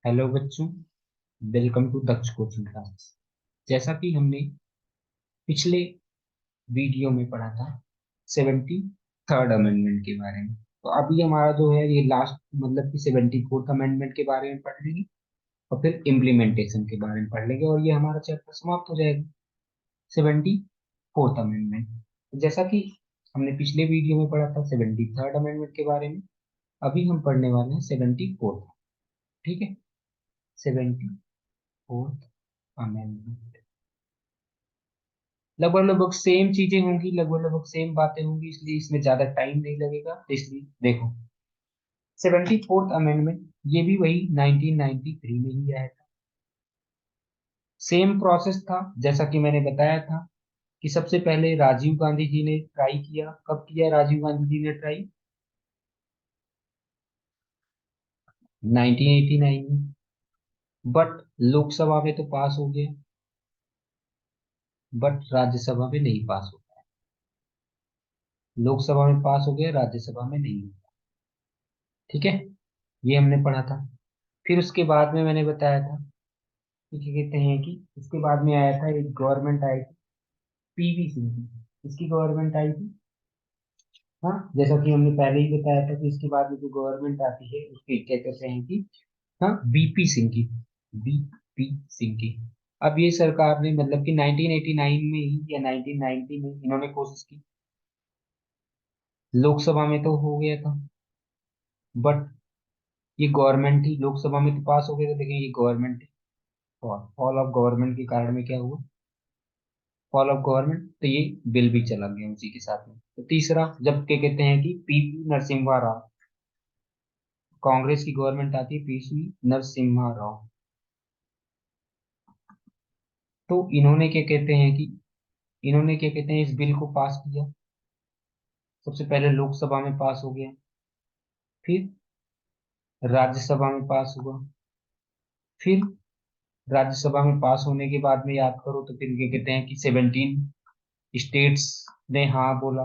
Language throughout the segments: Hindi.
हेलो बच्चों, welcome to Daksh coaching class. जैसा कि हमने पिछले वीडियो में पढ़ा था 73rd अमेंडमेंट के बारे में, तो अभी हमारा जो है ये लास्ट मतलब कि 74th अमेंडमेंट के बारे में पढ़ लेंगे और फिर इम्प्लीमेंटेशन के बारे में पढ़ लेंगे और ये हमारा चैप्टर समाप्त हो जाएगा। 74th अमेंडमेंट, जैसा कि हमने पिछले वीडियो में पढ़ा था 73rd अमेंडमेंट के बारे में, अभी हम पढ़ने वाले हैं 74th। ठीक है, 74th अमेंडमेंट। लगभग लगभग सेम चीजें होंगी, लगभग लगभग सेम बातें होंगी, इसलिए इसमें ज्यादा टाइम नहीं लगेगा। तो इसलिए देखो, 74th अमेंडमेंट ये भी वही 1993 में ही आया था। सेम प्रोसेस था जैसा कि मैंने बताया था कि सबसे पहले राजीव गांधी जी ने ट्राई किया। कब किया राजीव गांधी जी ने ट्राई? 1989 में। बट लोकसभा में तो पास हो गया, बट राज्यसभा में नहीं पास हो पाया। लोकसभा में पास हो गया, राज्यसभा में नहीं। ठीक है, ये हमने पढ़ा था। फिर उसके बाद में मैंने बताया था कि क्या कहते हैं कि उसके बाद में आया था एक गवर्नमेंट आई थी, पीवी सिंह की। इसकी गवर्नमेंट आई थी। हाँ, जैसा कि हमने पहले ही बताया था कि इसके बाद में जो गवर्नमेंट आती है उसकी क्या कहते हैं कि हाँ, बीपी सिंह की। बीपी सिंह की। अब ये सरकार ने मतलब कि 1989 में ही या 1990 में इन्होंने कोशिश की। लोकसभा में तो हो गया था, बट ये गवर्नमेंट थी, लोकसभा में तो पास हो गया था, लेकिन ये गवर्नमेंट थी। फॉल ऑफ गवर्नमेंट के कारण में क्या हुआ? फॉल ऑफ गवर्नमेंट, तो ये बिल भी चला गया उसी के साथ में। तो तीसरा, जब क्या कहते हैं कि पीपी नरसिम्हा राव, कांग्रेस की गवर्नमेंट आती है, पीपी नरसिम्हा राव, तो इन्होंने क्या कहते हैं कि इन्होंने क्या कहते हैं इस बिल को पास किया। सबसे पहले लोकसभा में पास हो गया, फिर राज्यसभा में पास हुआ, फिर राज्यसभा में पास होने के बाद में याद करो तो फिर क्या कहते हैं कि 17 स्टेट्स ने हाँ बोला।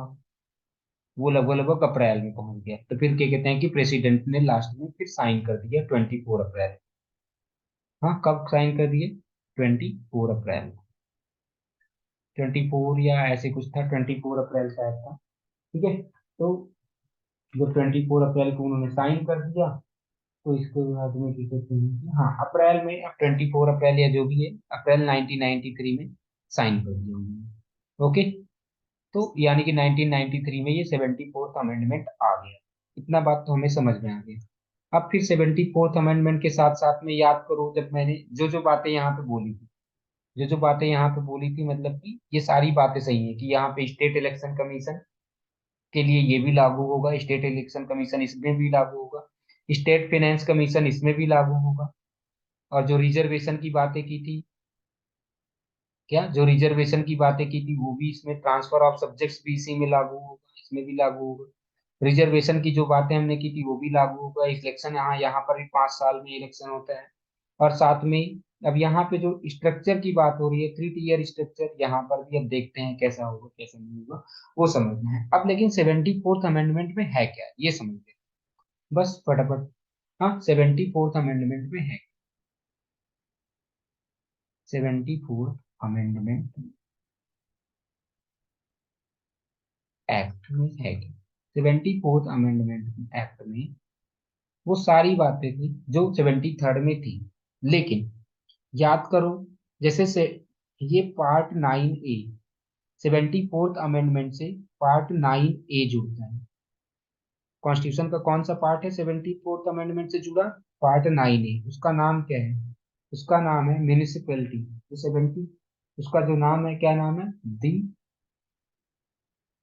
वो लगभग लगभग अप्रैल में पहुंच गया, तो फिर क्या कहते हैं कि प्रेसिडेंट ने लास्ट में फिर साइन कर दिया 24 अप्रैल। हाँ, कब साइन कर दिए? 24 अप्रैल। 24 या ऐसे कुछ था, 24 अप्रैल शायद था। ठीक है, तो जब 24 अप्रैल को उन्होंने साइन कर दिया, तो इसके बाद में क्या कहते हैं कि हाँ अप्रैल में, अब 24 अप्रैल या जो भी है, अप्रैल 1993 में साइन कर दिया उन्होंने। ओके, तो यानी कि 1993 में ये 74th अमेंडमेंट आ गया। इतना बात तो हमें समझ में आ गया। अब फिर 74th अमेंडमेंट के साथ साथ में याद करो, जब मैंने जो जो बातें यहाँ पे बोली थी, जो जो बातें यहाँ पे बोली थी, मतलब कि ये सारी बातें सही है कि यहाँ पे स्टेट इलेक्शन कमीशन के लिए ये भी लागू होगा, स्टेट इलेक्शन कमीशन इसमें भी लागू होगा, स्टेट फाइनेंस कमीशन इसमें भी लागू होगा। और जो रिजर्वेशन की बातें की थी, क्या जो रिजर्वेशन की बातें की थी वो भी इसमें, ट्रांसफर ऑफ सब्जेक्ट्स भी इसी में लागू होगा, इसमें भी लागू होगा। रिजर्वेशन की जो बातें हमने की थी वो भी लागू होगा। इलेक्शन यहाँ यहाँ पर भी 5 साल में इलेक्शन होता है। और साथ में अब यहाँ पे जो स्ट्रक्चर की बात हो रही है, 3 टियर स्ट्रक्चर, यहाँ पर भी अब देखते हैं कैसा होगा कैसा नहीं होगा, वो समझना है अब। लेकिन 74th अमेंडमेंट में है क्या, ये समझते हैं बस फटाफट। हाँ, 74th अमेंडमेंट में है, 74th अमेंडमेंट एक्ट में है क्या? 74th अमेंडमेंट एक्ट में वो सारी बातें थी जो 73rd में थी, लेकिन याद करो, जैसे से ये पार्ट 9A, 74th अमेंडमेंट से पार्ट 9A जुड़ता है। कॉन्स्टिट्यूशन का कौन सा पार्ट है 74th अमेंडमेंट से जुड़ा? Part 9A। उसका नाम क्या है? उसका नाम है म्यूनिसिपैलिटी। तो 70, उसका जो नाम है, क्या नाम है? दी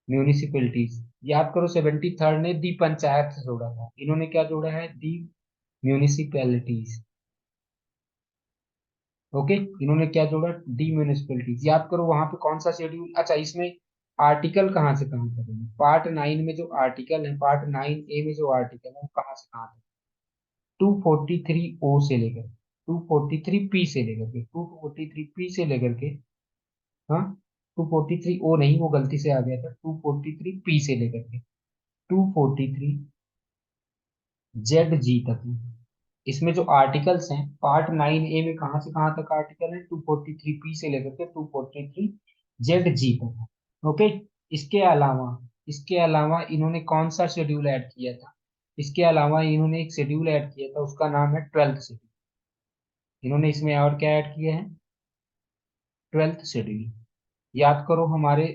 म्यूनिसिपैलिटीज। याद करो, 73rd ने दी पंचायत से जोड़ा था, इन्होंने क्या जोड़ा है? दी म्यूनिसिपैलिटीज। ओके, इन्होंने क्या जोड़ा? दी म्यूनिसिपैलिटीज। याद करो वहां पे कौन सा शेड्यूल, अच्छा इसमें आर्टिकल कहाँ से कहाँ तक है? पार्ट 9 में जो आर्टिकल है, पार्ट 9A में जो आर्टिकल है वो कहाँ से कहाँ तक? 243 O से लेकर 243 P से लेकर के, 243 P से लेकर के, हाँ, 243 O नहीं, वो गलती से आ गया था, 243 P से लेकर के 243 ZG तक है। इसमें जो आर्टिकल्स हैं पार्ट 9A में कहाँ से कहाँ तक आर्टिकल है, 243 P से लेकर के 243 ZG तक। ओके। इसके अलावा इसके अलावा इन्होंने कौन सा शेड्यूल ऐड किया था, इसके अलावा इन्होंने एक शेड्यूल ऐड किया था, उसका नाम है 12th शेड्यूल। इन्होंने इसमें और क्या ऐड किया है, 12th शेड्यूल। याद करो हमारे,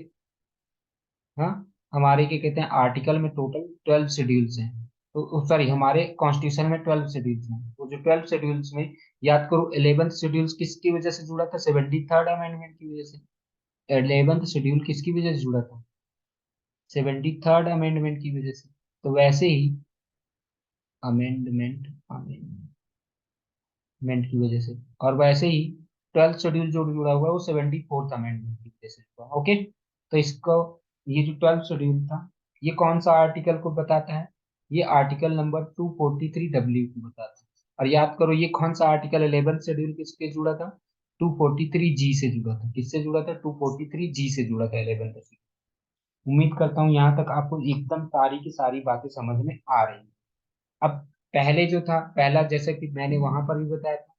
हाँ, हमारे क्या कहते हैं आर्टिकल में टोटल 12 शेड्यूल्स हैं। तो सॉरी, हमारे कॉन्स्टिट्यूशन में 12 शेड्यूल्स हैं। तो जो 12 शेड्यूल्स में, याद करो 11th शेड्यूल्स किसकी वजह से जुड़ा था, 73rd अमेंडमेंट की वजह से। 11th शेड्यूल किसकी वजह से जुड़ा था, 73rd अमेंडमेंट की वजह से। तो वैसे ही अमेंडमेंट अमेंडमेंट की वजह से, और वैसे ही 12th शेड्यूल जो जुड़ा हुआ है वो 74th अमेंडमेंट की वजह से जुड़ा। ओके। तो इसको, ये जो 12th शेड्यूल था, ये कौन सा आर्टिकल को बताता है, ये आर्टिकल नंबर 243W को बताता है। और याद करो ये कौन सा आर्टिकल 11th शेड्यूल किसके जुड़ा था, 243G से जुड़ा था। किससे जुड़ा था, 243G से जुड़ा था 11th शेड्यूल। उम्मीद करता हूँ यहाँ तक आपको एकदम सारी की सारी बातें समझ में आ रही हैं। अब पहले जो था, पहला जैसे कि मैंने वहां पर भी बताया था,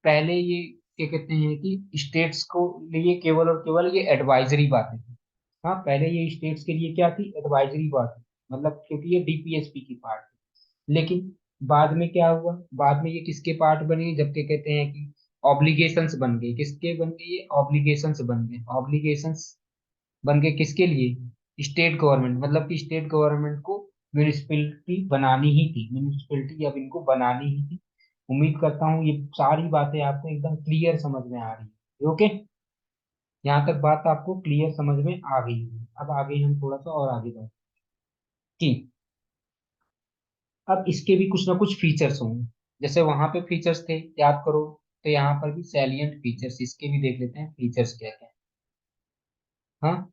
पहले ये क्या कहते हैं कि स्टेट्स को लिए केवल और केवल ये एडवाइजरी बातें थी। हाँ, पहले ये स्टेट्स के लिए क्या थी, एडवाइजरी बात, मतलब क्योंकि ये डीपीएसपी की पार्ट थी। लेकिन बाद में क्या हुआ, बाद में ये किसके पार्ट बने, जब क्या कहते हैं कि ऑब्लिगेशंस बन गए, किसके बन गए, ये ऑब्लिगेशंस बन गए। ऑब्लिगेशंस बन के किसके लिए, स्टेट गवर्नमेंट, मतलब कि स्टेट गवर्नमेंट को म्यूनिसिपैलिटी बनानी ही थी, म्यूनिसिपैलिटी अब इनको बनानी ही थी। उम्मीद करता हूँ ये सारी बातें आपको एकदम क्लियर समझ में आ रही है। ओके। यहाँ तक बात आपको क्लियर समझ में आ गई है। अब आगे हम थोड़ा सा और आगे बढ़ते हैं कि अब इसके भी कुछ ना कुछ फीचर्स होंगे। जैसे वहां पे फीचर्स थे, याद करो, तो यहाँ पर भी सैलिएंट फीचर्स, इसके भी देख लेते हैं फीचर्स क्या क्या है। हाँ,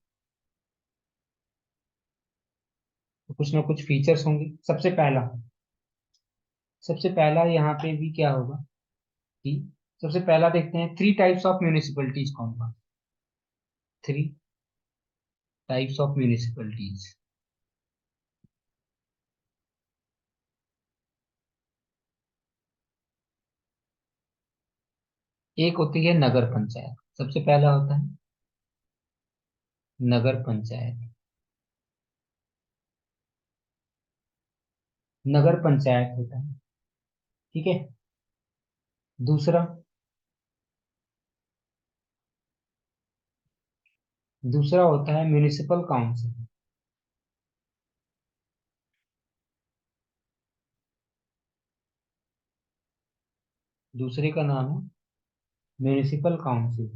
तो कुछ ना कुछ फीचर्स होंगे। सबसे पहला यहाँ पे भी क्या होगा कि सबसे पहला देखते हैं, 3 टाइप्स ऑफ म्यूनिसिपैलिटीज कौन कौन, 3 टाइप्स ऑफ म्यूनिसिपैलिटीज। एक होती है नगर पंचायत, सबसे पहला होता है नगर पंचायत। नगर पंचायत होता है, ठीक है। दूसरा, दूसरा होता है म्यूनिसिपल काउंसिल। दूसरे का नाम है म्यूनिसिपल काउंसिल।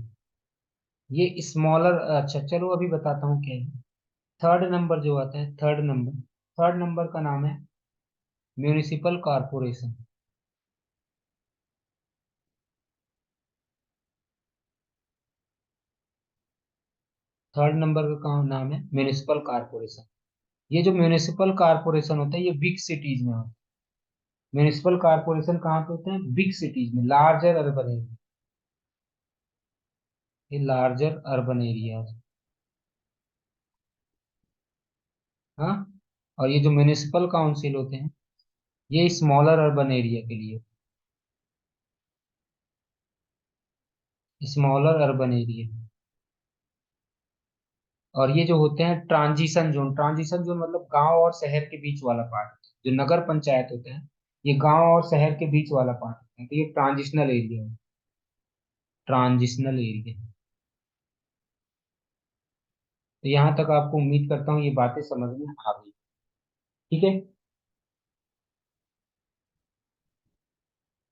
ये स्मॉलर, अच्छा चलो अभी बताता हूँ क्या है। थर्ड नंबर जो आता है, थर्ड नंबर का नाम है म्यूनिसिपल कॉरपोरेशन। थर्ड नंबर का नाम है म्यूनिसिपल कॉरपोरेशन। ये जो म्यूनिसिपल कॉरपोरेशन होता है ये बिग सिटीज में होता है। म्यूनिसिपल कॉरपोरेशन कहाँ पे होते हैं, बिग सिटीज में, लार्जर अर्बन एरिया, ये लार्जर अर्बन एरिया। हाँ। और ये जो म्यूनिसिपल काउंसिल होते हैं ये स्मॉलर अर्बन एरिया के लिए, स्मॉलर अर्बन एरिया। और ये जो होते हैं ट्रांजिशन जोन मतलब गांव और शहर के बीच वाला पार्ट। जो नगर पंचायत होते हैं ये गांव और शहर के बीच वाला पार्ट होता है, तो ये ट्रांजिशनल एरिया है, ट्रांजिशनल एरिया। तो यहाँ तक आपको उम्मीद करता हूँ ये बातें समझ में आ गई, ठीक है।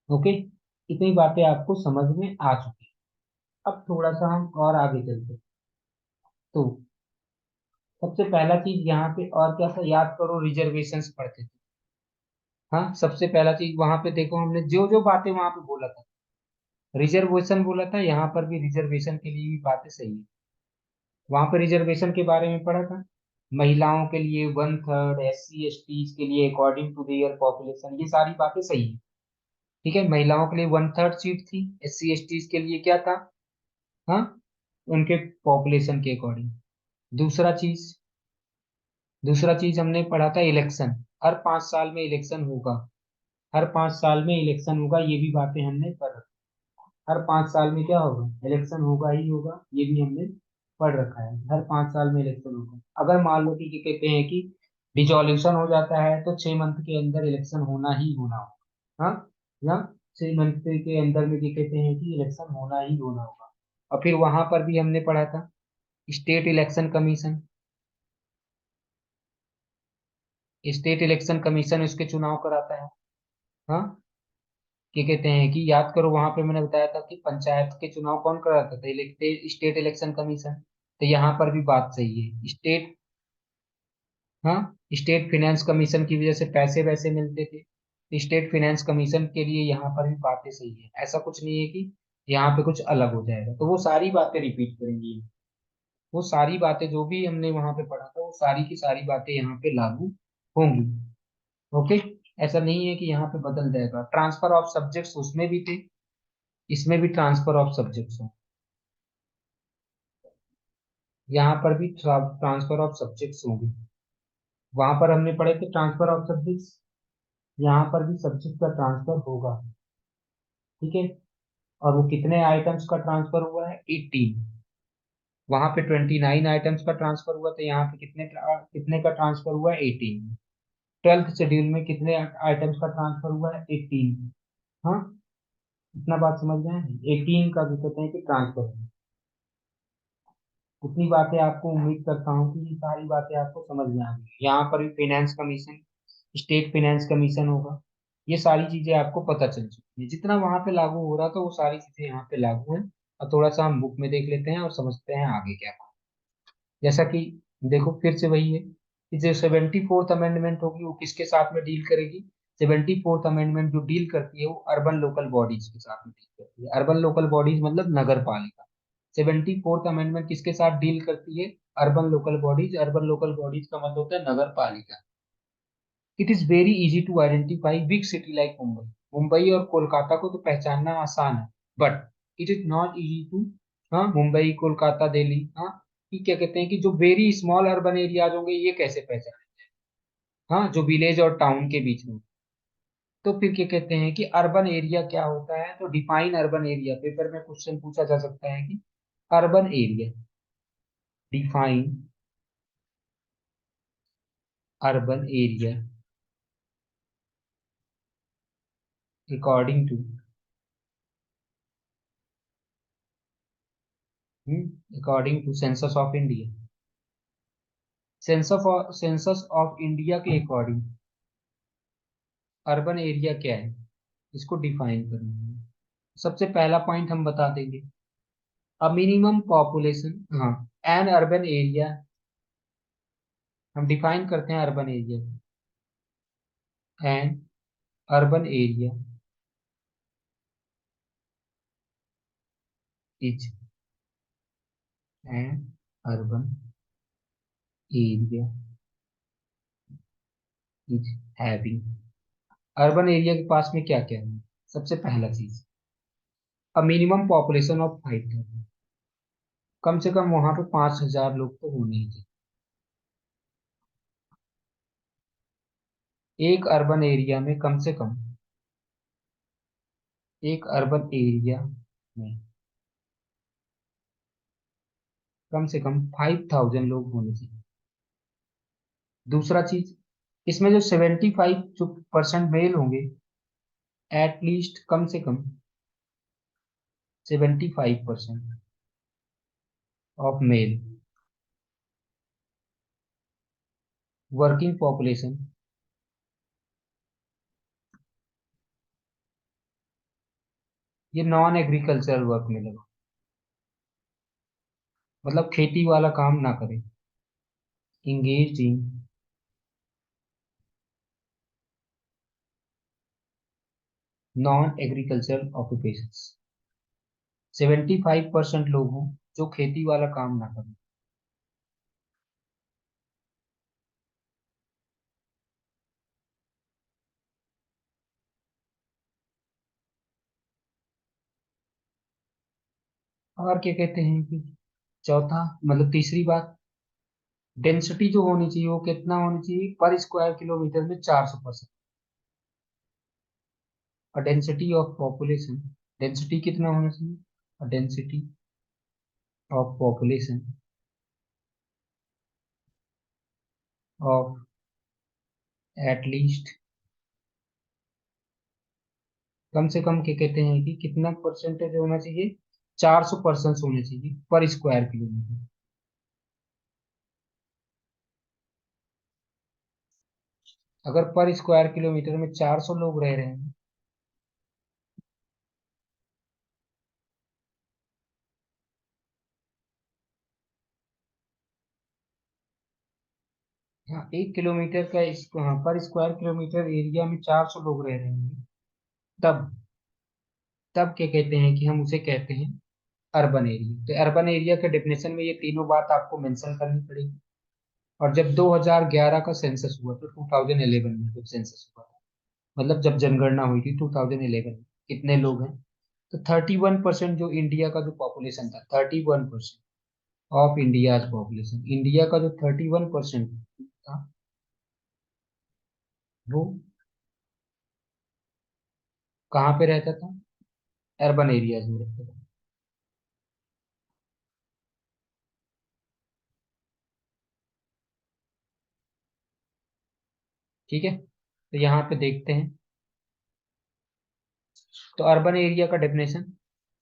ओके। इतनी बातें आपको समझ में आ चुकी हैं। अब थोड़ा सा हम और आगे चलते हैं। तो सबसे पहला चीज यहाँ पे और क्या था, याद करो रिजर्वेशंस पढ़ते थे। हाँ, सबसे पहला चीज वहां पे देखो, हमने जो जो बातें वहां पे बोला था, रिजर्वेशन बोला था, यहाँ पर भी रिजर्वेशन के लिए भी बातें सही है। वहां पर रिजर्वेशन के बारे में पढ़ा था, महिलाओं के लिए 1/3, SC ST के लिए अकॉर्डिंग टू देयर पॉपुलेशन, ये सारी बातें सही है। ठीक है, महिलाओं के लिए 1/3 सीट थी, SC ST के लिए क्या था, हाँ, उनके पॉपुलेशन के अकॉर्डिंग। दूसरा चीज दूसरा चीज हमने पढ़ा था इलेक्शन, हर 5 साल में इलेक्शन होगा। हर 5 साल में इलेक्शन होगा, ये भी बातें हमने पढ़ रखी। हर 5 साल में क्या होगा, इलेक्शन होगा ही होगा, ये भी हमने पढ़ रखा है। हर 5 साल में इलेक्शन होगा। अगर मान लो कि क्या कहते हैं कि डिसॉल्यूशन हो जाता है तो 6 मंथ के अंदर इलेक्शन होना ही होना होगा। हाँ, या 6 मंथ के अंदर में क्या कहते हैं कि इलेक्शन होना ही होना होगा। और फिर वहां पर भी हमने पढ़ा था state election commission. State election commission उसके चुनाव कराता है। हाँ, क्या कहते हैं कि याद करो वहां पे मैंने बताया था कि पंचायत के चुनाव कौन कराता था, इलेक्टेड स्टेट इलेक्शन कमीशन। तो यहाँ पर भी बात सही है, स्टेट। हाँ, स्टेट फाइनेंस कमीशन की वजह से पैसे वैसे मिलते थे। स्टेट फाइनेंस कमीशन के लिए यहाँ पर भी बातें सही है, ऐसा कुछ नहीं है कि यहाँ पे कुछ अलग हो जाएगा। तो वो सारी बातें रिपीट करेंगी। वो सारी बातें जो भी हमने वहां पे पढ़ा था वो सारी की सारी बातें यहाँ पे लागू होंगी। ओके। ऐसा नहीं है कि यहाँ पे बदल जाएगा। ट्रांसफर ऑफ सब्जेक्ट्स उसमें भी थे, इसमें भी ट्रांसफर ऑफ सब्जेक्ट्स हो। यहाँ पर भी ट्रांसफर ऑफ सब्जेक्ट्स होंगे। वहां पर हमने पढ़े थे ट्रांसफर ऑफ सब्जेक्ट्स, यहाँ पर भी सब्जेक्ट का ट्रांसफर होगा। ठीक है। और वो कितने आइटम्स का ट्रांसफर हुआ है, 18। वहां पे 29 आइटम्स का ट्रांसफर हुआ था, यहाँ पे कितने कितने का ट्रांसफर हुआ है, 18। 12th शेड्यूल में कितने आइटम्स का ट्रांसफर हुआ है, 18। हाँ, इतना बात समझ गए हैं? 18 का जो कहते हैं कि ट्रांसफर हुआ। उतनी बातें आपको उम्मीद करता हूँ कि ये सारी बातें आपको समझ में आ गई। यहाँ पर भी finance commission, state finance commission होगा। ये सारी चीजें आपको पता चल चुकी है, जितना वहां पे लागू हो रहा था वो सारी चीजें यहाँ पे लागू है। और थोड़ा सा हम बुक में देख लेते हैं और समझते हैं आगे क्या। जैसा कि देखो फिर से वही है कि जो 74th अमेंडमेंट होगी वो किसके साथ में डील करेगी। 74th अमेंडमेंट जो डील करती है वो अर्बन लोकल बॉडीज के साथ में डील करती है। अर्बन लोकल बॉडीज मतलब नगर पालिका। 74th अमेंडमेंट किसके साथ डील करती है, urban local bodies. Urban local bodies का मतलब होता है नगर पालिका। It is very easy to identify big city like Mumbai. Mumbai और कोलकाता को तो पहचानना आसान है, but it is not easy to, हाँ, मुंबई कोलकाता दिल्ली, हाँ, कि क्या कहते हैं कि जो वेरी स्मॉल अर्बन एरियाज होंगे ये कैसे पहचाने। हाँ, जो विलेज और टाउन के बीच में। तो फिर क्या कहते हैं कि अर्बन एरिया क्या होता है, तो डिफाइन अर्बन एरिया। पेपर में क्वेश्चन पूछा जा सकता है कि urban area, define urban area according to, according to census of India. Census of India के अकॉर्डिंग अर्बन एरिया क्या है, इसको डिफाइन करना है। सबसे पहला पॉइंट हम बता देंगे, अ मिनिमम पॉपुलेशन। हाँ, एन अर्बन एरिया, हम डिफाइन करते हैं urban area. N urban area is an urban area is having. Urban area के पास में क्या क्या है, सबसे पहला चीज, अ मिनिमम पॉपुलेशन ऑफ 5,000। कम से कम वहां पे 5,000 लोग तो होने ही चाहिए एक अर्बन एरिया में। कम से कम एक अर्बन एरिया में कम से कम 5,000 लोग होने चाहिए। दूसरा चीज, इसमें जो 75% मेल होंगे, एटलीस्ट कम से कम 75% ऑफ मेल वर्किंग पॉपुलेशन। ये नॉन एग्रीकल्चरल वर्क में लगा, मतलब खेती वाला काम ना करे। Engage in non agricultural occupation. 75% लोग हों जो खेती वाला काम ना करें। और क्या कहते हैं कि चौथा, मतलब तीसरी बात, डेंसिटी जो होनी चाहिए वो कितना होनी चाहिए, पर स्क्वायर किलोमीटर में 400%। डेंसिटी ऑफ पॉपुलेशन, डेंसिटी कितना होना चाहिए, density of population of at least, कम से कम क्या कहते हैं कि कितना परसेंटेज होना चाहिए, 400% होने चाहिए पर स्क्वायर किलोमीटर। अगर पर स्क्वायर किलोमीटर में 400 लोग रह रहे हैं, हाँ 1 किलोमीटर का इसको, हाँ पर स्क्वायर किलोमीटर एरिया में 400 लोग रह रहे हैं, तब तब क्या कहते हैं कि हम उसे कहते हैं अर्बन एरिया। तो अर्बन एरिया के डेफिनेशन में ये तीनों बात आपको मेंशन करनी पड़ेगी। और जब 2011 का सेंसस हुआ, तो 2011 में जब सेंसस हुआ, मतलब जब जनगणना हुई थी 2011 में, कितने लोग हैं, तो 31% जो इंडिया का जो पॉपुलेशन था, 31% ऑफ इंडिया पॉपुलेशन, इंडिया का जो 31% था, वो कहाँ पे रहता था, अर्बन एरियाज में रहता था। ठीक है, तो यहाँ पे देखते हैं, तो अर्बन एरिया का डेफिनेशन,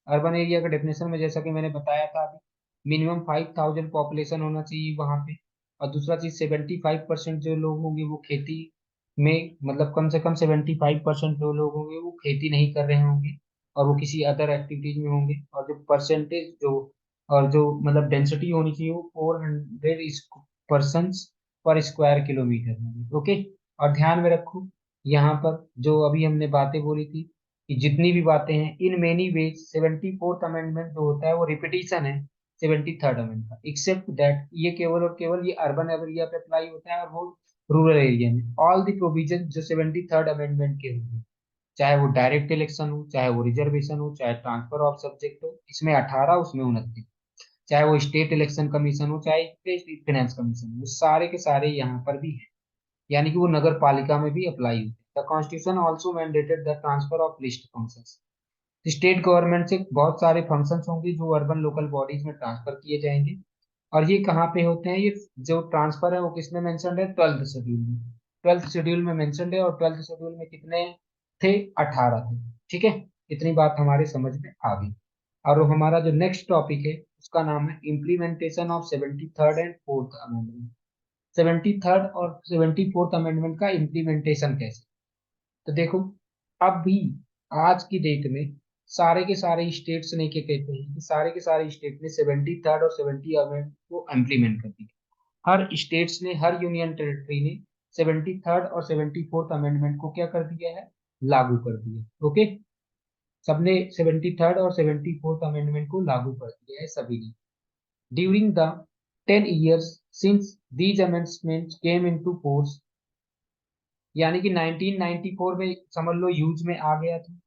अर्बन एरिया का डेफिनेशन में जैसा कि मैंने बताया था अभी, मिनिमम 5,000 पॉपुलेशन होना चाहिए वहां पे। और दूसरा चीज 75% जो लोग होंगे वो खेती में, मतलब कम से कम 75% जो लोग होंगे वो खेती नहीं कर रहे होंगे, और वो किसी अदर एक्टिविटीज में होंगे। और जो परसेंटेज जो, और जो मतलब डेंसिटी होनी चाहिए वो 400 पर्सन पर स्क्वायर किलोमीटर होगी। ओके, और ध्यान में रखो, यहाँ पर जो अभी हमने बातें बोली थी, कि जितनी भी बातें हैं, in many ways 74th amendment जो होता है वो रिपीटिशन है 73rd अमेंडमेंट का, एक्सेप्ट दैट ये केवल और केवल ये अर्बन एरिया पे अप्लाई होता है, और वो रूरल एरिया में। ऑल द प्रोविजन जो 73rd अमेंडमेंट के होंगे, चाहे वो डायरेक्ट इलेक्शन हो, चाहे वो रिजर्वेशन हो, चाहे ट्रांसफर ऑफ सब्जेक्ट हो, इसमें 18, उसमें 29, चाहे वो स्टेट इलेक्शन कमीशन हो, चाहे स्टेट फाइनेंस कमीशन हो, वो सारे के सारे यहाँ पर भी है, यानी कि वो नगर पालिका में भी अप्लाई होते हैं। The constitution also mandated the transfer of list functions, state government से बहुत सारे फंक्शंस होंगे जो अर्बन लोकल बॉडीज में ट्रांसफर किए जाएंगे। और ये कहाँ पे होते हैं, ये जो ट्रांसफर है वो किसमें मेंशन्ड है, 12th शेड्यूल में, 12th शेड्यूल में मेंशन्ड है। और 12th शेड्यूल में कितने थे, 18 थे। ठीक है, इतनी बात हमारे समझ में आ गई। और वो हमारा जो नेक्स्ट टॉपिक है उसका नाम है implementation of 73rd and 4th amendment, 73rd और 74th अमेंडमेंट का इम्प्लीमेंटेशन कैसे। तो देखो, अब भी आज की डेट में सारे के सारे स्टेट्स ने क्या कहते हैं कि सारे के सारे स्टेट ने 73rd और 70 अमेंडमेंट को इम्प्लीमेंट कर दिया। हर स्टेट्स ने, हर यूनियन टेरिटरी ने 73rd और 74th अमेंडमेंट को क्या कर दिया है, लागू कर दिया। ओके, सबने 73rd और 74th अमेंडमेंट को लागू कर दिया है सभी ने। During the 10 years since these amendments came into force, यानी कि 1994 में समझ लो यूज में आ गया था,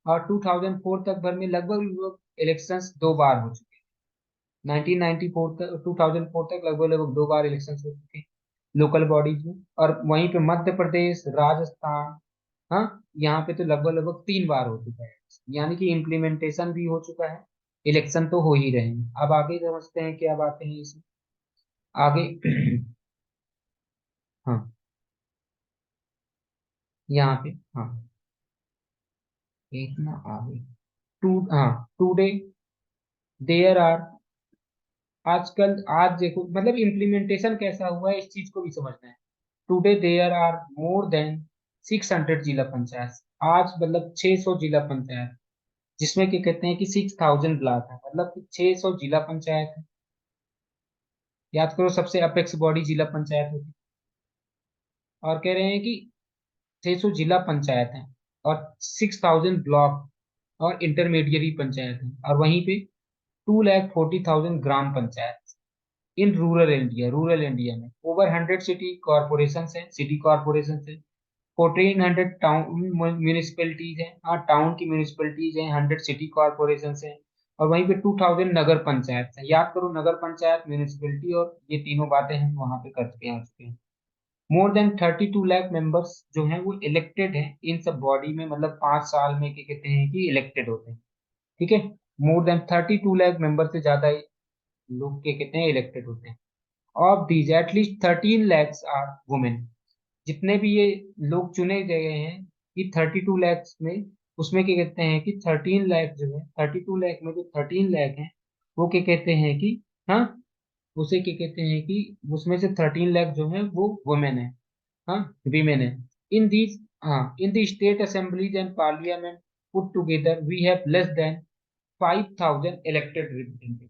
और 2004 तक भर में लगभग लगभग इलेक्शंस 2 बार हो चुके हैं। 1994 तक, 2004 तक लगभग लगभग 2 बार इलेक्शंस हो चुके हैं लोकल बॉडीज में। और वहीं पे मध्य प्रदेश, राजस्थान, हाँ यहाँ पे तो लगभग लगभग 3 बार हो चुका है। यानी कि इम्प्लीमेंटेशन भी हो चुका है, इलेक्शन तो हो ही रहे हैं। अब आगे समझते हैं क्या बातें हैं इसमें आगे। हाँ, यहाँ पे, हाँ एक ना आगे, हाँ टूडे देयर आर, आजकल आज देखो मतलब इम्प्लीमेंटेशन कैसा हुआ है इस चीज को भी समझना है। Today there are more than 600 zila panchayat, आज मतलब 600 जिला पंचायत, जिसमें क्या कहते हैं कि 6000 ब्लॉक है, मतलब कि 600 जिला पंचायत है। याद करो, सबसे अपेक्स बॉडी जिला पंचायत होती है। और कह रहे हैं कि 600 जिला पंचायत है, और 6000 ब्लॉक और इंटरमीडिएट पंचायत है, और वहीं पे 2,40,000 ग्राम पंचायत इन रूरल इंडिया में। ओवर 100 सिटी कॉरपोरेशन है, सिटी कॉरपोरेशन है, 1400 टाउन म्यूनिसपैलिटीज हैं, हाँ टाउन की म्यूनिसपैलिटीज हैं, 100 सिटी कॉरपोरेशन हैं, और वहीं पे 2000 नगर पंचायत है। याद करो, नगर पंचायत, म्यूनिसपैलिटी और ये तीनों बातें हम वहां पे कर चुके हैं, आ चुके हैं। मोर देन 32 लाख मेंबर्स जो हैं वो इलेक्टेड हैं इन सब बॉडी में, मतलब 5 साल में क्या कहते हैं कि इलेक्टेड होते हैं। ठीक है, मोर देन 32 लाख मेंबर से ज्यादा लोग क्या कहते हैं इलेक्टेड होते हैं। Of these at least 13 lakhs are women. जितने भी ये लोग चुने गए हैं कि 32 लैक्स में, उसमें क्या कहते हैं कि 13 लाख जो है, 32 लाख में जो 13 लाख है वो क्या कहते हैं कि, हाँ, उसे क्या कहते हैं कि उसमें से 13 लाख जो है वो वुमेन है, हाँ, वीमेन है। इन दीज, हाँ, in the state assemblies and parliament put together we have less than 5,000 elected representative.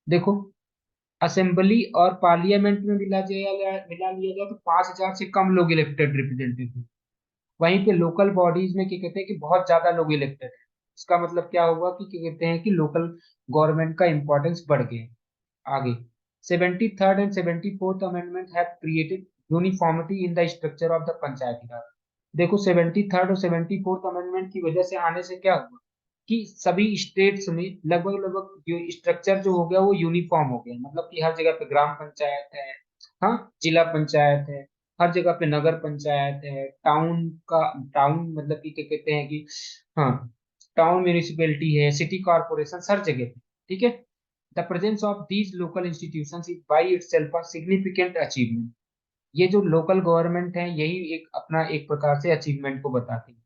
देखो, असेंबली और पार्लियामेंट में मिला लिया जाए तो 5,000 से कम लोग इलेक्टेड रिप्रेजेंटेटिव। वहीं पे लोकल बॉडीज में क्या कहते हैं कि बहुत ज्यादा लोग इलेक्टेड है। इसका मतलब क्या हुआ कि क्या कहते हैं कि लोकल गवर्नमेंट का इंपॉर्टेंस बढ़ गया। आगे, 73rd and 74th amendment have created uniformity in the structure of the panchayati raj. देखो, 73rd और 74th अमेंडमेंट की वजह से आने से क्या हुआ कि सभी स्टेट्स में लगभग लगभग स्ट्रक्चर जो हो गया वो यूनिफॉर्म हो गया, मतलब कि हर जगह पे ग्राम पंचायत है, हाँ, जिला पंचायत है, हर जगह पे नगर पंचायत है, टाउन का, टाउन मतलब कि क्या कहते हैं कि, हाँ, टाउन म्यूनिसिपैलिटी है, सिटी कॉर्पोरेशन हर जगह पे। ठीक है, the presence of these local institutions is by itself a significant achievement. ये जो लोकल गवर्नमेंट है यही एक अपना एक प्रकार से अचीवमेंट को बताती है,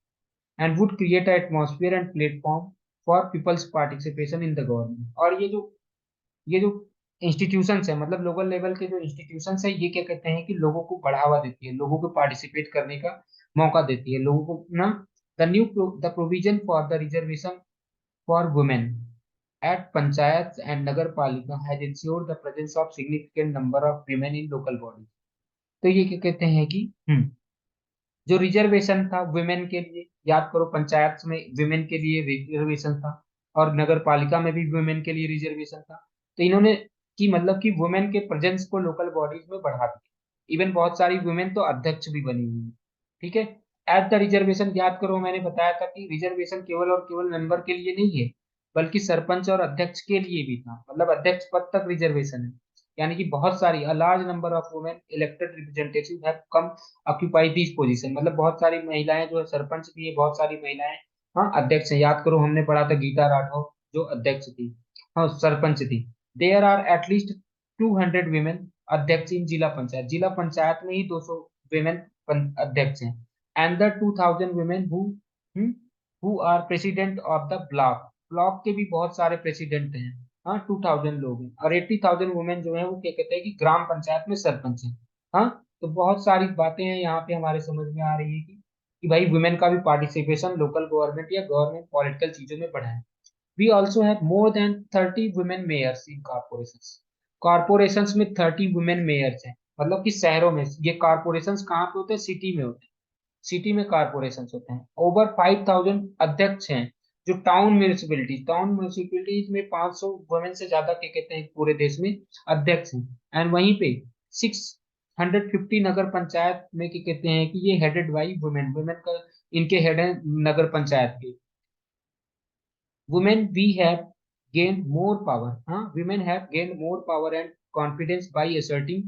and would create a atmosphere and platform for peoples participation in the government. और ये जो इंस्टीट्यूशंस है, मतलब लोकल लेवल के जो इंस्टीट्यूशंस है, ये क्या कहते हैं कि लोगों को बढ़ावा देती है, लोगों को पार्टिसिपेट करने का मौका देती है, लोगों को ना, the provision for the reservation for women at panchayat and nagar palika has ensured the presence of significant number of women in local body. तो ये क्या कहते हैं कि, जो रिजर्वेशन था वुमेन के लिए, याद करो, पंचायत में वुमेन के लिए रिजर्वेशन था और नगर पालिका में भी वुमेन के लिए रिजर्वेशन था। तो इन्होंने की मतलब कि वुमेन के प्रेजेंस को लोकल बॉडीज में बढ़ा दिया। इवन बहुत सारी वुमेन तो अध्यक्ष भी बनी हुई है। ठीक है, एट द रिजर्वेशन, याद करो मैंने बताया था कि रिजर्वेशन केवल और केवल मेंबर के लिए नहीं है, बल्कि सरपंच और अध्यक्ष के लिए भी था, मतलब अध्यक्ष पद तक रिजर्वेशन है। यानी कि बहुत सारी, a large number of women elected representative have come occupy this position, मतलब बहुत सारी महिलाएं जो है सरपंच भी है, बहुत सारी महिलाएं, हाँ, अध्यक्ष है। याद करो हमने पढ़ा था गीता राठौर जो अध्यक्ष थी, हाँ, सरपंच थी। देयर आर एटलीस्ट 200 women अध्यक्ष इन जिला पंचायत, जिला पंचायत में ही 200 women अध्यक्ष हैं। And the 2000 women who are president of the block, block के भी बहुत सारे प्रेसिडेंट हैं, हाँ, 2000 लोग हैं। और 80,000 वुमेन जो है वो क्या कहते हैं कि ग्राम पंचायत में सरपंच है। हाँ, तो बहुत सारी बातें हैं यहाँ पे हमारे समझ में आ रही है कि भाई वुमेन का भी पार्टिसिपेशन लोकल गवर्नमेंट या गवर्नमेंट पॉलिटिकल चीजों में बढ़ा है। We also have more than 30 women mayors in corporations. Corporations में 30 वुमेन मेयर्स हैं, मतलब कि शहरों में। ये कॉर्पोरेशंस कहाँ पे होते हैं? सिटी में होते हैं, सिटी में कॉर्पोरेशंस होते हैं। ओवर 5,000 अध्यक्ष हैं जो टाउन म्यूनिसिपैलिटीज में 500 वुमेन से ज्यादा क्या कहते हैं पूरे देश में अध्यक्ष हैं। एंड वहीं पे 650 नगर पंचायत में क्या कहते हैं कि ये हेडेड बाई वुमेन, वुमेन का इनके हेड है नगर पंचायत के। women we have gained more power, हाँ, women have gained more power and confidence by asserting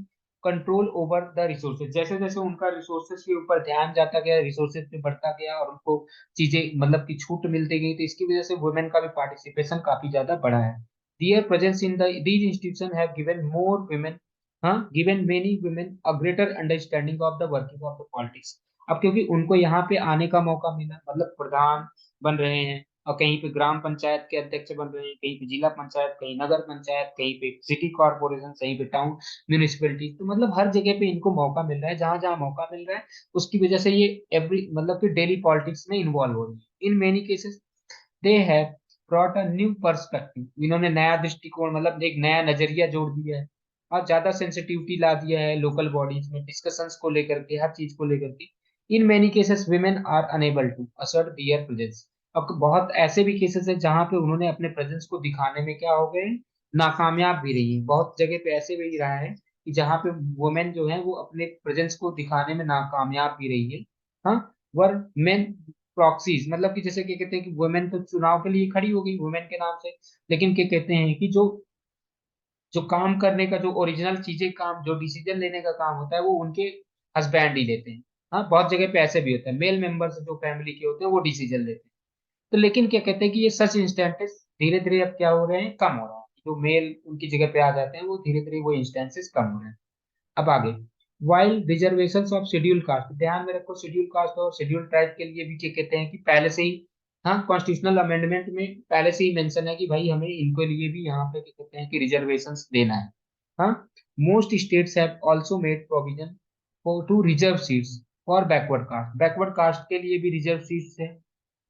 control over the resources। जैसे जैसे उनका रिसोर्सेज के ऊपर ध्यान जाता गया, रिसोर्सेज पे बढ़ता गया और उनको चीजें मतलब की छूट मिलती गई, तो इसकी वजह से वुमेन का भी पार्टिसिपेशन काफी ज्यादा बढ़ा है। Their presence in these institutions have given more women, हाँ, given many women a greater understanding of the working of the politics। अब क्योंकि उनको यहाँ पे आने का मौका मिला, मतलब प्रधान बन रहे हैं, और कहीं पे ग्राम पंचायत के अध्यक्ष बन रहे हैं, कहीं पे जिला पंचायत, कहीं नगर पंचायत, कहीं पे सिटी कॉर्पोरेशन, कहीं पे टाउन म्यूनिसिपैलिटी। तो मतलब हर जगह पे इनको मौका मिल रहा है, जहां जहां मौका मिल रहा है उसकी वजह से ये एवरी मतलब कि डेली पॉलिटिक्स में इन्वॉल्व हो रही है। इन many cases they have brought a new perspective. इन्होंने नया दृष्टिकोण, मतलब एक नया नजरिया जोड़ दिया है और ज्यादा सेंसिटिविटी ला दिया है लोकल बॉडीज में, डिस्कशंस को लेकर के, हर चीज को लेकर के। In many cases women are unable to assert their presence। अब बहुत ऐसे भी केसेस है जहां पे उन्होंने अपने प्रेजेंस को दिखाने में क्या हो गए, नाकामयाब भी रही है। बहुत जगह पे ऐसे भी रहा है कि जहां पे वुमेन जो है वो अपने प्रेजेंस को दिखाने में नाकामयाब भी रही है। हाँ, वर मेन प्रॉक्सीज, मतलब कि जैसे क्या कहते हैं कि वुमेन तो चुनाव के लिए खड़ी हो गई वुमेन के नाम से, लेकिन क्या कहते हैं कि जो जो काम करने का, जो ओरिजिनल चीजें काम, जो डिसीजन लेने का काम होता है वो उनके हस्बैंड ही लेते हैं। हाँ, बहुत जगह पे ऐसे भी होता है, मेल मेंबर्स जो फैमिली के होते हैं वो डिसीजन लेते हैं। तो लेकिन क्या कहते हैं कि ये सच इंस्टेंसेस धीरे धीरे अब क्या हो रहे हैं, कम हो रहे हैं। जो मेल उनकी जगह पे आ जाते हैं वो धीरे धीरे वो इंस्टेंसेस कम हो रहे हैं। अब आगे, while reservation of schedule caste, ध्यान में रखो शेड्यूल कास्ट और शेड्यूल ट्राइब के लिए भी क्या कहते हैं कि पहले से ही, हाँ, कॉन्स्टिट्यूशनल अमेंडमेंट में पहले से ही मेंशन है कि भाई हमें इनके लिए भी यहाँ पे क्या कहते हैं कि रिजर्वेशंस देना है। हाँ, most states have also made provision for to reserve seats for backward caste के लिए भी रिजर्व सीट्स है।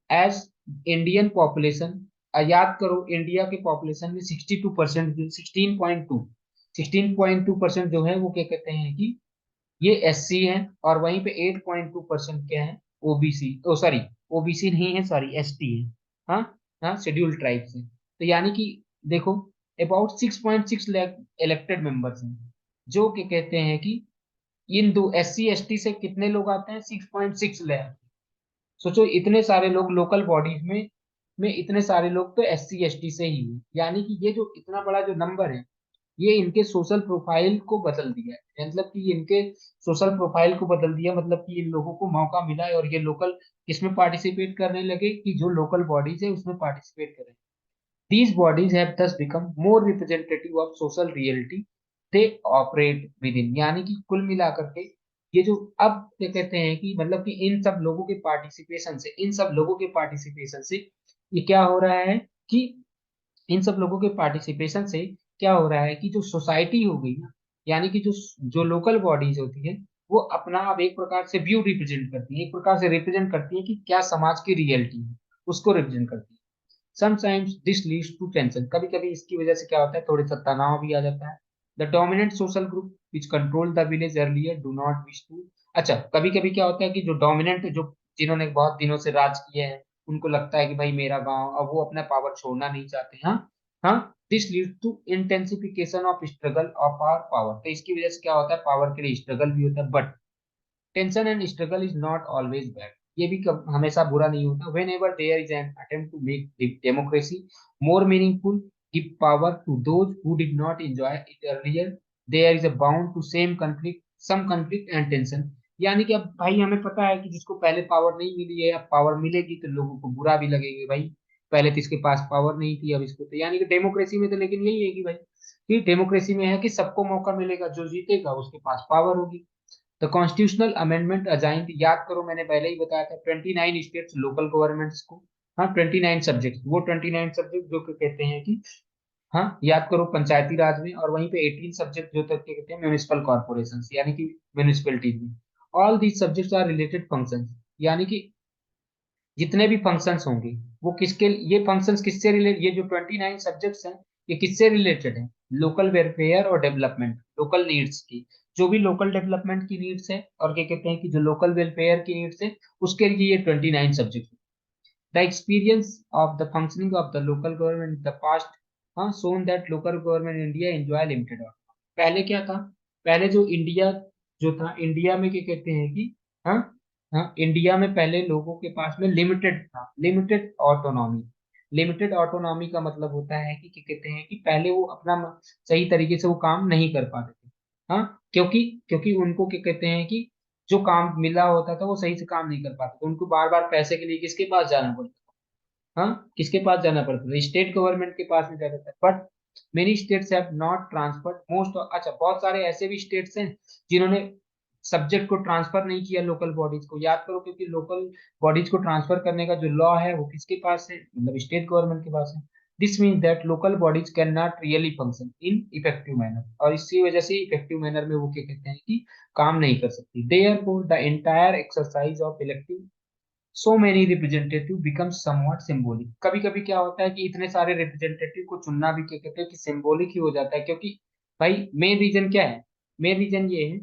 एज इंडियन पॉपुलेशन, याद करो इंडिया के पॉपुलेशन में 62%, 16.2% जो है वो क्या कहते हैं कि ये एससी है, और वहीं पे 8.2% क्या है, ओबीसी, ओ सॉरी, ओबीसी नहीं है, सॉरी एसटी है। हाँ, हाँ, शेड्यूल ट्राइब से। तो यानी कि देखो, अबाउट 6.6 लाख इलेक्टेड मेंबर्स हैं, जो क्या कहते हैं कि इन दो एससी एसटी से कितने लोग आते हैं, 6.6 लाख। सोचो इतने सारे लोग लोकल बॉडीज में इतने सारे लोग तो एससी एसटी से ही हैं। यानी कि ये जो इतना बड़ा जो नंबर है, ये इनके सोशल प्रोफाइल को बदल दिया है, मतलब कि इनके सोशल प्रोफाइल को बदल दिया, मतलब कि इन लोगों को मौका मिला है और ये लोकल इसमें पार्टिसिपेट करने लगे, कि जो लोकल बॉडीज है उसमें पार्टिसिपेट करें। These bodies have thus become more representative of social reality they operate within, यानी कि कुल मिलाकर के ये जो अब क्या कहते हैं कि मतलब कि इन सब लोगों के पार्टिसिपेशन से ये क्या हो रहा है कि इन सब लोगों के पार्टिसिपेशन से क्या हो रहा है कि जो सोसाइटी हो गई ना, यानी कि जो जो लोकल बॉडीज होती है, वो अपना अब एक प्रकार से व्यू रिप्रेजेंट करती है, एक प्रकार से रिप्रेजेंट करती है कि क्या समाज की रियलिटी है, उसको रिप्रेजेंट करती है। Sometimes this leads to tension, कभी कभी इसकी वजह से क्या होता है, थोड़ा सा तनाव भी आ जाता है। The dominant social group which control the village earlier do not wish to, अच्छा, कभी कभी क्या होता है कि जो डोमिनेंट, जो जिन्होंने बहुत दिनों से राज किया है, उनको लगता है कि भाई मेरा गांव, अब वो अपना पावर छोड़ना नहीं चाहते। हाँ, हाँ, this lead to intensification of struggle of our power, तो इसकी वजह से क्या होता है, पावर के लिए स्ट्रगल भी होता है। But tension and struggle is not always bad, ये भी हमेशा बुरा नहीं होता। Whenever there is an attempt to make democracy more meaningful, give power to those who did not enjoy it earlier, there is a bound to seem conflict some conflict and tension. यानी कि अब भाई हमें पता है कि जिसको पहले पावर नहीं मिली है, अब पावर मिलेगी तो लोगों को बुरा भी लगेगा, भाई पहले तो इसके पास पावर नहीं थी, अब इसको, तो यानी कि डेमोक्रेसी में तो लेकिन यही है कि भाई, कि डेमोक्रेसी में है कि सबको मौका मिलेगा, जो जीतेगा उसके पास पावर होगी। द कॉन्स्टिट्यूशनल अमेंडमेंट अजाइंड, याद करो मैंने पहले ही बताया था, 29 स्टेट्स लोकल गवर्नमेंट्स को, हाँ 29 सब्जेक्ट, वो 29 सब्जेक्ट जो कि कहते हैं कि, हाँ याद करो, पंचायती राज में, और वहीं पे 18 सब्जेक्ट जो तक के कहते हैं म्यूनिसिपल कॉर्पोरेशन, यानी कि म्यूनिसिपैलिटीज में। All these subjects are related functions, यानी कि जितने भी फंक्शंस होंगे वो किसके, ये फंक्शंस किससे रिलेटेड, ये जो 29 सब्जेक्ट्स हैं ये किससे रिलेटेड है, लोकल वेलफेयर और डेवलपमेंट, लोकल नीड्स की, जो भी लोकल डेवलपमेंट की नीड्स है, और क्या कहते हैं कि जो लोकल वेलफेयर की नीड्स है, उसके लिए ये 29 subject. The experience of the functioning of the local government in the past, हाँ, shown that local government India enjoy limited. पहले क्या था, पहले जो इंडिया जो था, इंडिया में क्या कहते हैं कि, हाँ, हाँ, इंडिया में पहले लोगों के पास में लिमिटेड था, लिमिटेड ऑटोनॉमी। लिमिटेड ऑटोनॉमी का मतलब होता है कि क्या कहते हैं कि पहले वो अपना सही तरीके से वो काम नहीं कर पाते थे। हाँ, क्योंकि क्योंकि उनको क्या कहते हैं कि जो काम मिला होता था वो सही से काम नहीं कर पाते, तो उनको बार बार पैसे के लिए किसके पास जाना पड़ता था, हाँ, किसके पास जाना पड़ता था, स्टेट गवर्नमेंट के पास में जाता था। But many states have not transferred most, अच्छा बहुत सारे ऐसे भी स्टेट्स हैं जिन्होंने सब्जेक्ट को ट्रांसफर नहीं किया लोकल बॉडीज को, याद करो, क्योंकि लोकल बॉडीज को ट्रांसफर करने का जो लॉ है वो किसके पास है, मतलब स्टेट गवर्नमेंट के पास है। This means that local bodies can not really function in effective manner, और इसी वजह से इफेक्टिव मैनर में वो क्या कहते हैं कि काम नहीं कर सकती। Therefore the entire exercise of elective so many representative become somewhat symbolic, कभी कभी क्या होता है कि इतने सारे रिप्रेजेंटेटिव को चुनना भी क्या कहते हैं कि सिंबॉलिक ही हो जाता है, क्योंकि भाई मेन रीजन क्या है, मेन रीजन ये है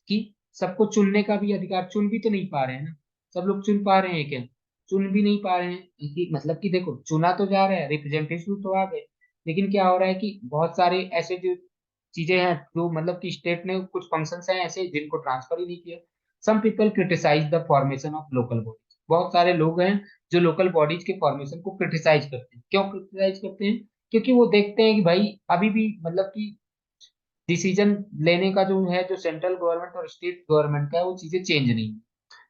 कि सबको चुनने का भी अधिकार, चुन भी तो नहीं पा रहे हैं ना, सब लोग चुन पा रहे हैं क्या, चुन भी नहीं पा रहे हैं, कि मतलब कि देखो चुना तो जा रहा है, रिप्रेजेंटेटिव तो आ गए, लेकिन क्या हो रहा है कि बहुत सारे ऐसे जो चीजें हैं, जो मतलब कि स्टेट ने कुछ फंक्शंस हैं ऐसे जिनको ट्रांसफर ही नहीं किया। Some people criticise the formation of local bodies, बहुत सारे लोग हैं जो लोकल बॉडीज के फॉर्मेशन को क्रिटिसाइज करते हैं, क्यों क्रिटिसाइज करते हैं, क्योंकि वो देखते हैं कि भाई अभी भी मतलब कि डिसीजन लेने का जो है, जो सेंट्रल गवर्नमेंट और स्टेट गवर्नमेंट का है, वो चीजें चेंज नहीं।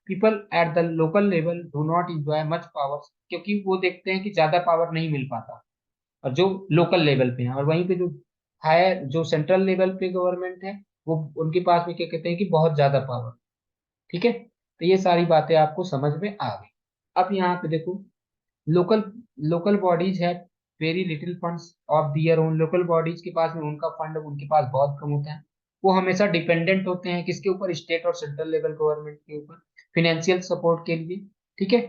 People at the local level do not enjoy much power, क्योंकि वो देखते हैं कि ज्यादा पावर नहीं मिल पाता और जो लोकल लेवल पे है, और वहीं पे जो हायर, जो सेंट्रल लेवल पे गवर्नमेंट है, वो उनके पास में क्या कहते हैं कि बहुत ज्यादा पावर। ठीक है, तो ये सारी बातें आपको समझ में आ गई। अब यहाँ पे देखो, लोकल लोकल बॉडीज है very little funds of their own. Local bodies के पास में उनका फंड उनके पास बहुत कम होता है। वो हमेशा डिपेंडेंट होते हैं किसके ऊपर, स्टेट और सेंट्रल लेवल गवर्नमेंट के ऊपर, फाइनेंशियल सपोर्ट के लिए। ठीक है,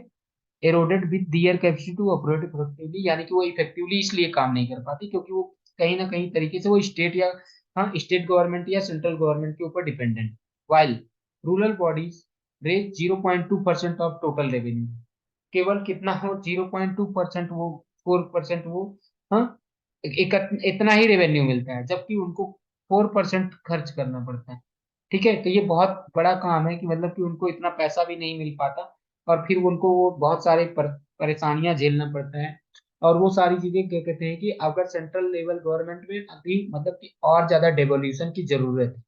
eroded with their capacity to operate effectively, यानी कि वो इफेक्टिवली इसलिए काम नहीं कर पाती क्योंकि वो कहीं ना कहीं तरीके से वो स्टेट या, हाँ, स्टेट गवर्नमेंट या सेंट्रल गवर्नमेंट के ऊपर dependent. While rural bodies raise 0.2% of total revenue. केवल कितना हो, 0.2%, वो 4% वो, हाँ, इतना ही रेवेन्यू मिलता है, जबकि उनको 4% खर्च करना पड़ता है। ठीक है, तो ये बहुत बड़ा काम है कि मतलब कि उनको इतना पैसा भी नहीं मिल पाता, और फिर उनको वो बहुत सारे परेशानियां झेलना पड़ता है। और वो सारी चीजें क्या कहते हैं कि अगर सेंट्रल लेवल गवर्नमेंट में अभी मतलब कि और ज्यादा डेवोल्यूशन की जरूरत है,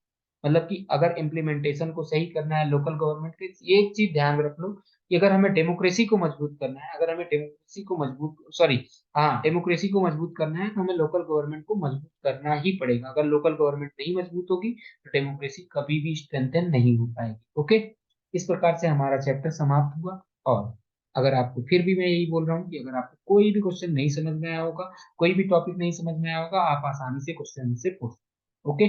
मतलब कि अगर इम्प्लीमेंटेशन को सही करना है लोकल गवर्नमेंट के, एक चीज ध्यान रख लो कि अगर हमें डेमोक्रेसी को मजबूत करना है, अगर हमें डेमोक्रेसी को मजबूत, सॉरी, हाँ, डेमोक्रेसी को मजबूत करना है, तो हमें लोकल गवर्नमेंट को मजबूत करना ही पड़ेगा। अगर लोकल गवर्नमेंट नहीं मजबूत होगी तो डेमोक्रेसी कभी भी स्ट्रेंथन नहीं हो पाएगी। ओके, इस प्रकार से हमारा चैप्टर समाप्त हुआ। और अगर आपको, फिर भी मैं यही बोल रहा हूँ कि अगर आपको कोई भी क्वेश्चन नहीं समझ में आया होगा, कोई भी टॉपिक नहीं समझ में आया होगा, आप आसानी से क्वेश्चन से पूछ। ओके।